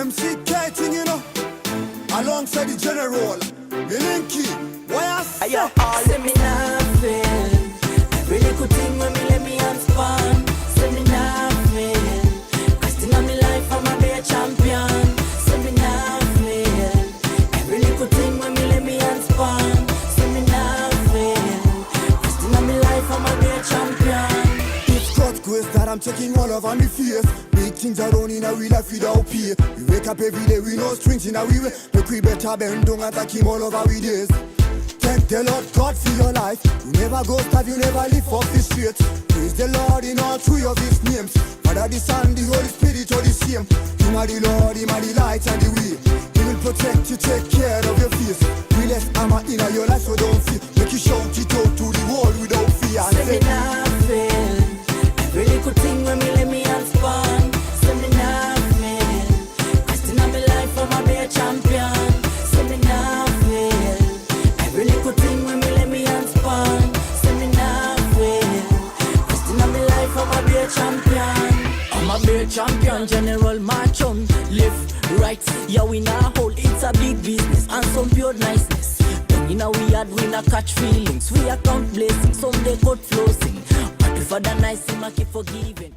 MC Kiting, you know, alongside the general, Milinky, why I say? Yo, all let me nothing. Every little thing when me let me hands span. Say me nothing. Cause in my life I'ma be a champion. Say me nothing. Every little thing when me let me hands span. Say me nothing. Cause in my life I'ma be a champion. It's cut quest that I'm checking all over me face. Big things are done in a real life without pay. We wake up every day with no strings in our way. Make we better bend down and attack him all over we days. Thank the Lord God for your life. You never go starve, you never live off the streets. Praise the Lord in all three of his names. Father, the Son, the Holy Spirit, all the same. Him are the Lord, him are the light and the way. He will protect you, take care of your face. We less armor in your life, so don't fear. Make you shout it out to the world without fear. Say me nothing. Every little thing when me let me hands span. Say me nothing. Cause in my life I'ma be a champion. Say me nothing. Every little thing when me let me hands span. Say me nothing. Cause in my life I'ma be a champion. I'ma be a champion, general march on. Live right, yeah we not hold. It's a big business and some pure niceness. In a we had, we not catch feelings. We account blessings, some they cut flossing. But if I the nice, him I keep forgiving.